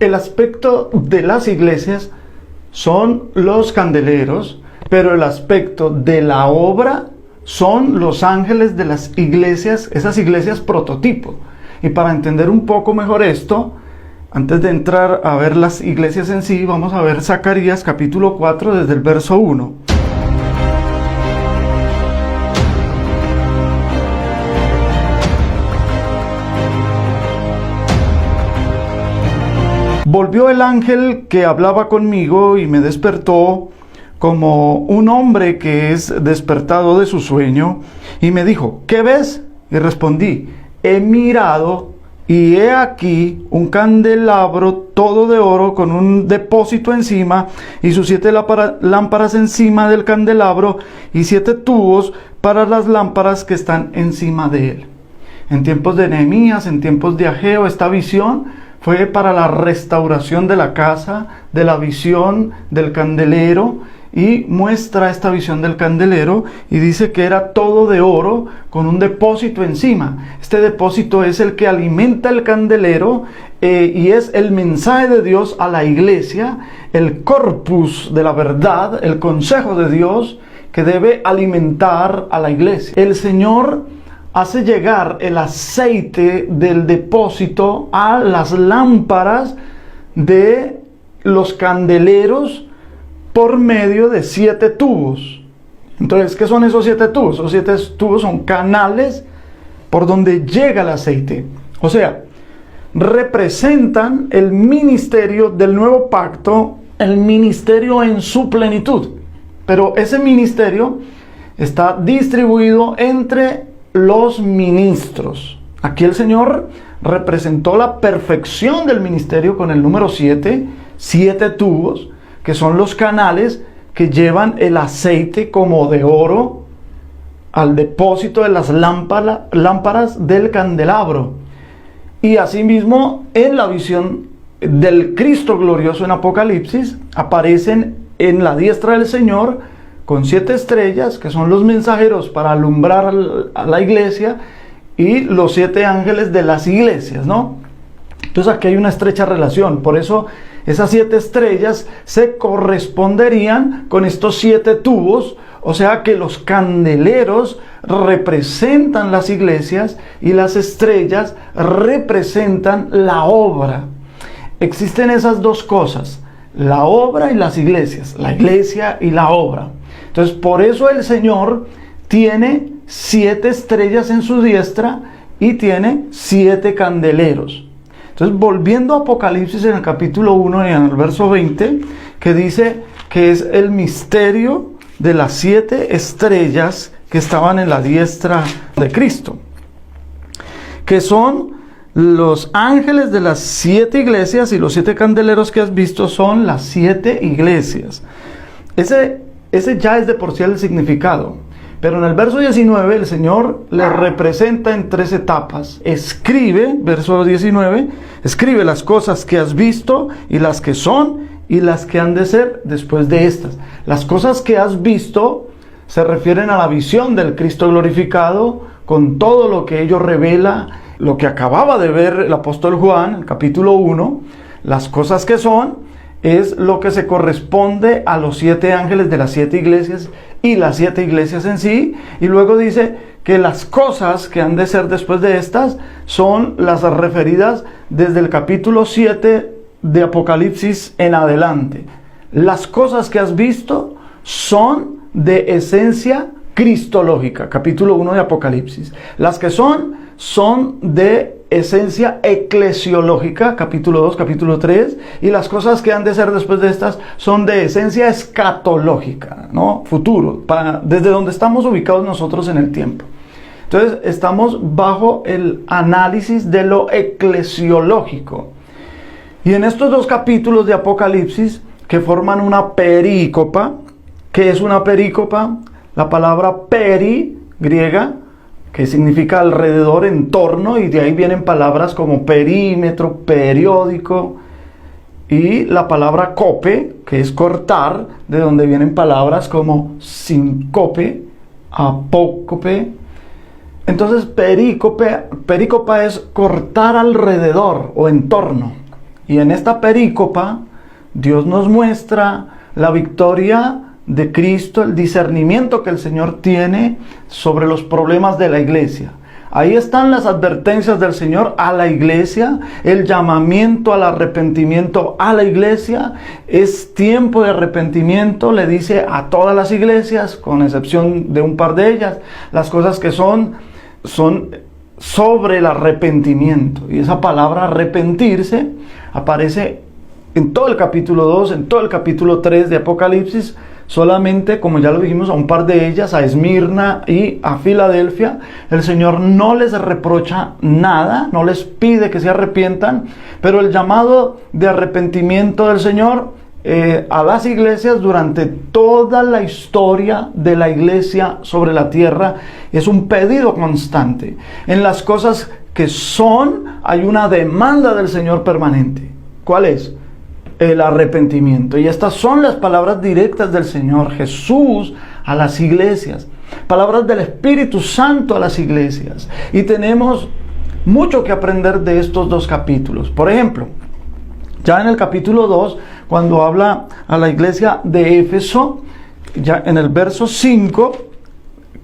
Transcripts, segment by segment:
el aspecto de las iglesias son los candeleros, pero el aspecto de la obra son los ángeles de las iglesias, esas iglesias prototipo. Y para entender un poco mejor esto, antes de entrar a ver las iglesias en sí, vamos a ver Zacarías capítulo 4 desde el verso 1. Volvió el ángel que hablaba conmigo y me despertó como un hombre que es despertado de su sueño, y me dijo: ¿qué ves? Y respondí: he mirado, y he aquí un candelabro todo de oro con un depósito encima, y sus 7 lámparas encima del candelabro, y 7 tubos para las lámparas que están encima de él. En tiempos de Nehemías, en tiempos de Ageo, esta visión fue para la restauración de la casa, de la visión del candelero, y muestra esta visión del candelero y dice que era todo de oro con un depósito encima. Este depósito es el que alimenta el candelero y es el mensaje de Dios a la iglesia, el corpus de la verdad, el consejo de Dios que debe alimentar a la iglesia. El Señor hace llegar el aceite del depósito a las lámparas de los candeleros por medio de 7 tubos. Entonces, ¿qué son esos 7 tubos? Esos 7 tubos son canales por donde llega el aceite. O sea, representan el ministerio del nuevo pacto, el ministerio en su plenitud. Pero ese ministerio está distribuido entre los ministros. Aquí el Señor representó la perfección del ministerio con el número 7 tubos, que son los canales que llevan el aceite como de oro al depósito de las lámparas del candelabro. Y asimismo, en la visión del Cristo glorioso en Apocalipsis, aparecen en la diestra del Señor con 7 estrellas, que son los mensajeros para alumbrar a la iglesia, y los 7 ángeles de las iglesias, ¿no? Entonces aquí hay una estrecha relación. Por eso esas 7 estrellas se corresponderían con estos 7 tubos, o sea que los candeleros representan las iglesias y las estrellas representan la obra. Existen esas dos cosas, la obra y las iglesias, la iglesia y la obra. Entonces, por eso el Señor tiene 7 estrellas en su diestra y tiene 7 candeleros. Entonces, volviendo a Apocalipsis en el capítulo 1 y en el verso 20, que dice que es el misterio de las 7 estrellas que estaban en la diestra de Cristo, que son los ángeles de las 7 iglesias, y los 7 candeleros que has visto son las 7 iglesias. Ese ya es de por sí el significado. Pero en el verso 19 el Señor le representa en 3 etapas. Escribe, verso 19, escribe las cosas que has visto y las que son y las que han de ser después de estas. Las cosas que has visto se refieren a la visión del Cristo glorificado, con todo lo que ello revela, lo que acababa de ver el apóstol Juan, el capítulo 1. Las cosas que son es lo que se corresponde a los 7 ángeles de las 7 iglesias y las 7 iglesias en sí. Y luego dice que las cosas que han de ser después de estas son las referidas desde el capítulo 7 de Apocalipsis en adelante. Las cosas que has visto son de esencia cristológica, capítulo 1 de Apocalipsis. Las que son de esencia eclesiológica, capítulo 2, capítulo 3, y las cosas que han de ser después de estas son de esencia escatológica, ¿no? Futuro, desde donde estamos ubicados nosotros en el tiempo. Entonces, estamos bajo el análisis de lo eclesiológico. Y en estos 2 capítulos de Apocalipsis, que forman una perícopa, ¿qué es una perícopa? La palabra peri, griega, que significa alrededor, en torno, y de ahí vienen palabras como perímetro, periódico, y la palabra cope, que es cortar, de donde vienen palabras como síncope, apócope. Entonces perícopa es cortar alrededor o en torno, Y en esta perícopa, Dios nos muestra la victoria de Cristo, el discernimiento que el Señor tiene sobre los problemas de la iglesia. Ahí están las advertencias del Señor a la iglesia, el llamamiento al arrepentimiento a la iglesia. Es tiempo de arrepentimiento, le dice a todas las iglesias, con excepción de un par de ellas. Las cosas que son sobre el arrepentimiento. Y esa palabra arrepentirse aparece en todo el capítulo 2, en todo el capítulo 3 de Apocalipsis. Solamente, como ya lo dijimos, a un par de ellas, a Esmirna y a Filadelfia, el Señor no les reprocha nada, no les pide que se arrepientan, pero el llamado de arrepentimiento del Señor a las iglesias durante toda la historia de la iglesia sobre la tierra es un pedido constante. En las cosas que son, hay una demanda del Señor permanente. ¿Cuál es? El arrepentimiento. Y estas son las palabras directas del Señor Jesús a las iglesias, palabras del Espíritu Santo a las iglesias. Y tenemos mucho que aprender de estos dos capítulos. Por ejemplo, ya en el capítulo 2, cuando habla a la iglesia de Éfeso, ya en el verso 5,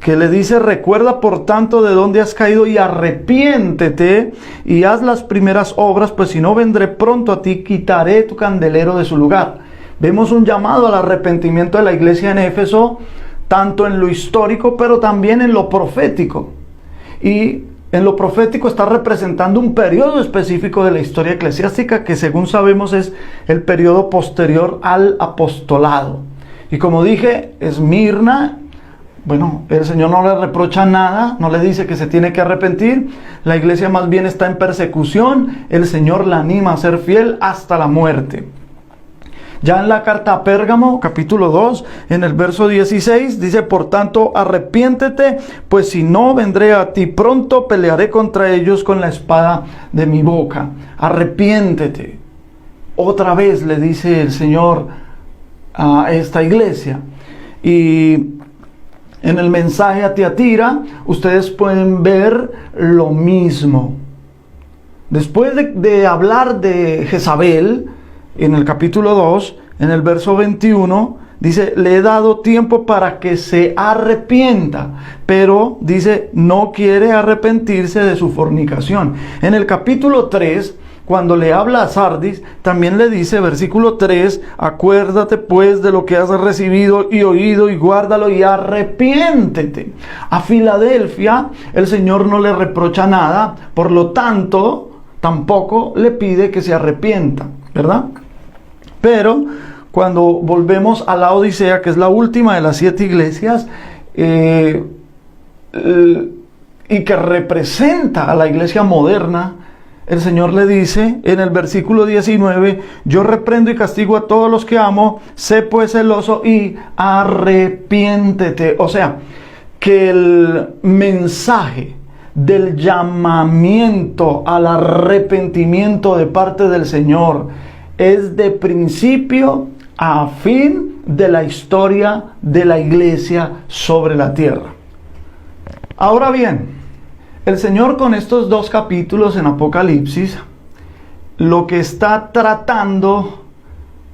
que le dice: recuerda por tanto de dónde has caído y arrepiéntete y haz las primeras obras, pues si no vendré pronto a ti, quitaré tu candelero de su lugar. Vemos un llamado al arrepentimiento de la iglesia en Éfeso, tanto en lo histórico, pero también en lo profético. Y en lo profético está representando un periodo específico de la historia eclesiástica que, según sabemos, es el periodo posterior al apostolado. Y como dije, Esmirna, bueno, el Señor no le reprocha nada, no le dice que se tiene que arrepentir. La iglesia más bien está en persecución. El Señor la anima a ser fiel hasta la muerte. Ya en la carta a Pérgamo, capítulo 2, en el verso 16, dice: por tanto, arrepiéntete, pues si no, vendré a ti pronto, pelearé contra ellos con la espada de mi boca. Arrepiéntete. Otra vez le dice el Señor a esta iglesia. Y en el mensaje a Tiatira, ustedes pueden ver lo mismo. Después de hablar de Jezabel, en el capítulo 2, en el verso 21, dice: le he dado tiempo para que se arrepienta, pero dice, no quiere arrepentirse de su fornicación. En el capítulo 3, cuando le habla a Sardis, también le dice, versículo 3, acuérdate pues de lo que has recibido y oído, y guárdalo y arrepiéntete. A Filadelfia el Señor no le reprocha nada, por lo tanto tampoco le pide que se arrepienta, ¿verdad? Pero cuando volvemos a la Odisea, que es la última de las 7 iglesias, y que representa a la iglesia moderna, el Señor le dice en el versículo 19: yo reprendo y castigo a todos los que amo, sé pues celoso y arrepiéntete. O sea, que el mensaje del llamamiento al arrepentimiento de parte del Señor es de principio a fin de la historia de la iglesia sobre la tierra. Ahora bien, el Señor con estos 2 capítulos en Apocalipsis, lo que está tratando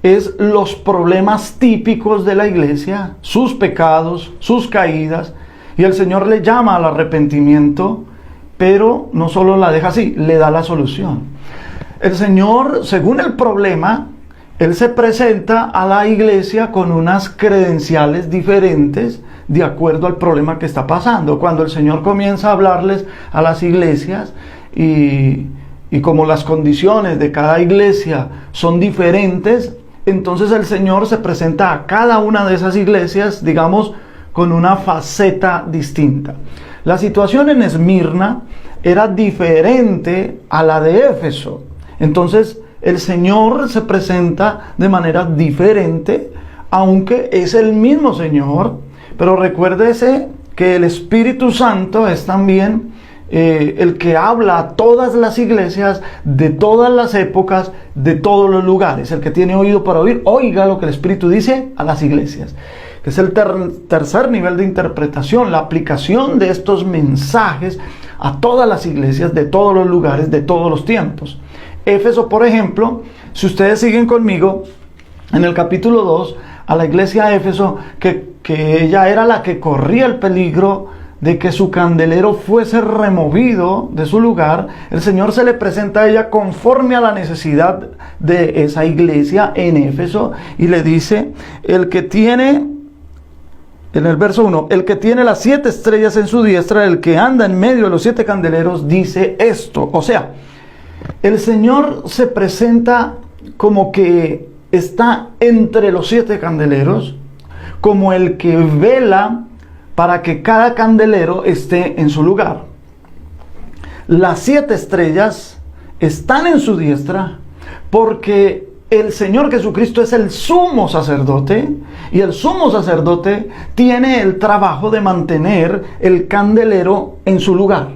es los problemas típicos de la iglesia, sus pecados, sus caídas, y el Señor le llama al arrepentimiento, pero no solo la deja así, le da la solución. El Señor, según el problema, Él se presenta a la iglesia con unas credenciales diferentes de acuerdo al problema que está pasando. Cuando el Señor comienza a hablarles a las iglesias y como las condiciones de cada iglesia son diferentes, entonces el Señor se presenta a cada una de esas iglesias, digamos, con una faceta distinta. La situación en Esmirna era diferente a la de Éfeso. Entonces el Señor se presenta de manera diferente, aunque es el mismo Señor. Pero recuérdese que el Espíritu Santo es también el que habla a todas las iglesias, de todas las épocas, de todos los lugares. El que tiene oído para oír, oiga lo que el Espíritu dice a las iglesias. Que es el tercer nivel de interpretación, la aplicación de estos mensajes a todas las iglesias, de todos los lugares, de todos los tiempos. Éfeso, por ejemplo, si ustedes siguen conmigo, en el capítulo 2, a la iglesia de Éfeso, que ella era la que corría el peligro de que su candelero fuese removido de su lugar, el Señor se le presenta a ella conforme a la necesidad de esa iglesia en Éfeso, y le dice, el que tiene, en el verso 1, el que tiene las 7 estrellas en su diestra, el que anda en medio de los 7 candeleros, dice esto. O sea, el Señor se presenta como que está entre los 7 candeleros, como el que vela para que cada candelero esté en su lugar. Las 7 estrellas están en su diestra porque el Señor Jesucristo es el sumo sacerdote, y el sumo sacerdote tiene el trabajo de mantener el candelero en su lugar.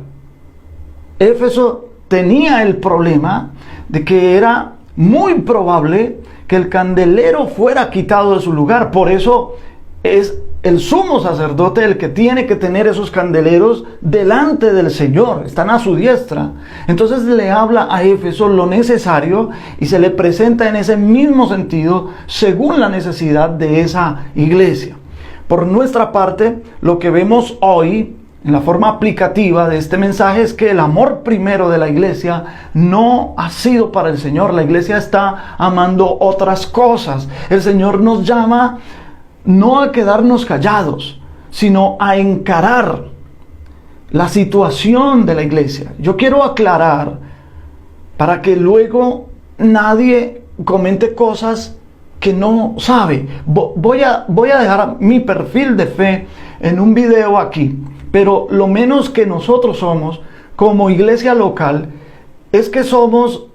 Éfeso tenía el problema de que era muy probable que el candelero fuera quitado de su lugar. Por eso es el sumo sacerdote el que tiene que tener esos candeleros delante del Señor, están a su diestra. Entonces le habla a Éfeso lo necesario y se le presenta en ese mismo sentido según la necesidad de esa iglesia. Por nuestra parte, lo que vemos hoy en la forma aplicativa de este mensaje es que el amor primero de la iglesia no ha sido para el Señor. La iglesia está amando otras cosas. El Señor nos llama no a quedarnos callados, sino a encarar la situación de la iglesia. Yo quiero aclarar para que luego nadie comente cosas que no sabe. Voy a dejar mi perfil de fe en un video aquí, pero lo menos que nosotros somos como iglesia local es que somos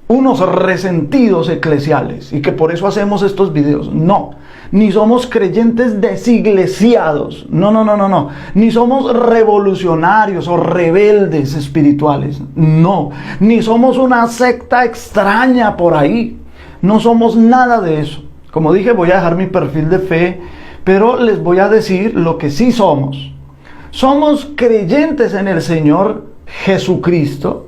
unos resentidos eclesiales y que por eso hacemos estos videos. No, ni somos creyentes desiglesiados, no, ni somos revolucionarios o rebeldes espirituales, no, ni somos una secta extraña por ahí, no somos nada de eso. Como dije, voy a dejar mi perfil de fe, pero les voy a decir lo que sí somos. Somos creyentes en el Señor Jesucristo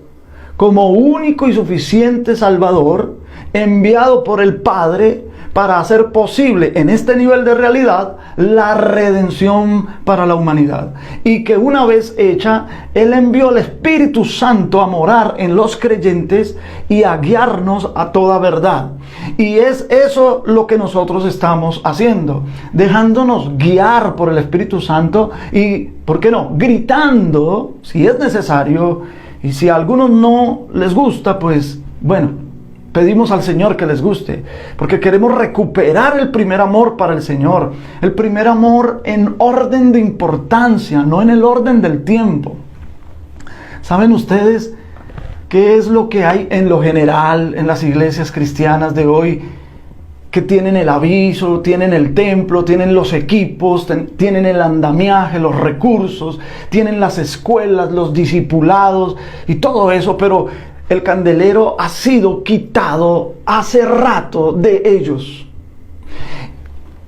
como único y suficiente Salvador, enviado por el Padre para hacer posible en este nivel de realidad la redención para la humanidad. Y que una vez hecha, Él envió el Espíritu Santo a morar en los creyentes y a guiarnos a toda verdad. Y es eso lo que nosotros estamos haciendo, dejándonos guiar por el Espíritu Santo y, ¿por qué no?, gritando si es necesario. Y si a algunos no les gusta, pues bueno, pedimos al Señor que les guste, porque queremos recuperar el primer amor para el Señor, el primer amor en orden de importancia, no en el orden del tiempo. ¿Saben ustedes qué es lo que hay en lo general en las iglesias cristianas de hoy? Que tienen el aviso, tienen el templo, tienen los equipos, tienen el andamiaje, los recursos, tienen las escuelas, los discipulados y todo eso, pero el candelero ha sido quitado hace rato de ellos.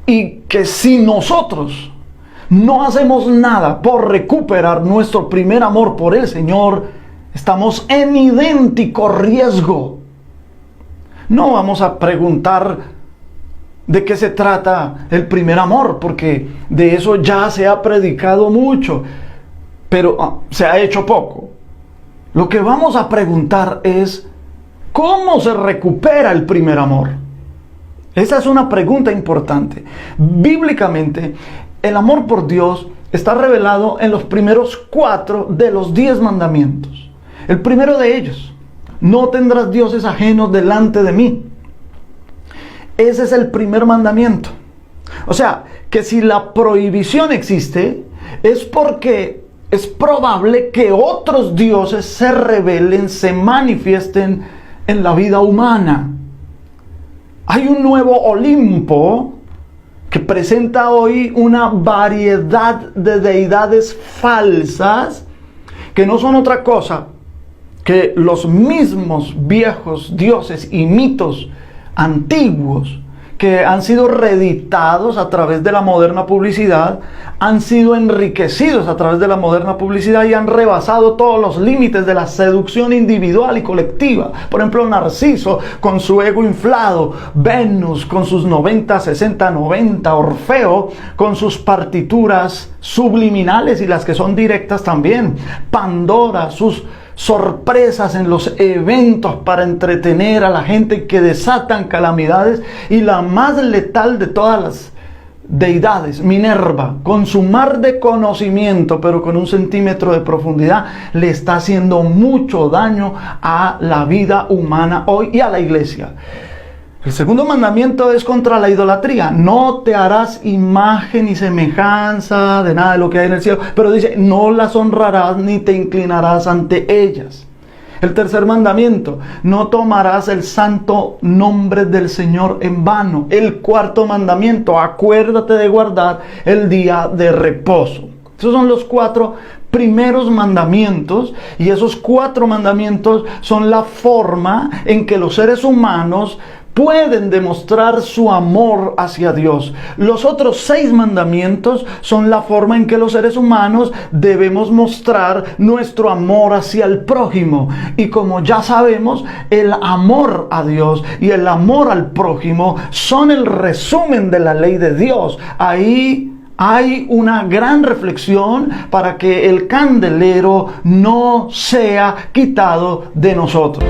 Y que si nosotros no hacemos nada por recuperar nuestro primer amor por el Señor, estamos en idéntico riesgo. No vamos a preguntar de qué se trata el primer amor, porque de eso ya se ha predicado mucho, pero se ha hecho poco. Lo que vamos a preguntar es, ¿cómo se recupera el primer amor? Esa es una pregunta importante. Bíblicamente, el amor por Dios está revelado en los primeros 4 de los 10 mandamientos. El primero de ellos, no tendrás dioses ajenos delante de mí. Ese es el primer mandamiento. O sea, que si la prohibición existe, es porque es probable que otros dioses se revelen, se manifiesten en la vida humana. Hay un nuevo Olimpo que presenta hoy una variedad de deidades falsas que no son otra cosa que los mismos viejos dioses y mitos antiguos que han sido reeditados a través de la moderna publicidad, han sido enriquecidos a través de la moderna publicidad y han rebasado todos los límites de la seducción individual y colectiva. Por ejemplo, Narciso con su ego inflado, Venus con sus 90, 60, 90, Orfeo con sus partituras subliminales y las que son directas también, Pandora, sus sorpresas en los eventos para entretener a la gente que desatan calamidades, y la más letal de todas las deidades, Minerva, con su mar de conocimiento pero con 1 centímetro de profundidad, le está haciendo mucho daño a la vida humana hoy y a la iglesia. El segundo mandamiento es contra la idolatría. No te harás imagen ni semejanza de nada de lo que hay en el cielo. Pero dice, no las honrarás ni te inclinarás ante ellas. El tercer mandamiento, no tomarás el santo nombre del Señor en vano. El cuarto mandamiento, acuérdate de guardar el día de reposo. Esos son los 4 primeros mandamientos, y esos 4 mandamientos son la forma en que los seres humanos pueden demostrar su amor hacia Dios. Los otros 6 mandamientos son la forma en que los seres humanos debemos mostrar nuestro amor hacia el prójimo. Y como ya sabemos, el amor a Dios y el amor al prójimo son el resumen de la ley de Dios. Ahí hay una gran reflexión para que el candelero no sea quitado de nosotros.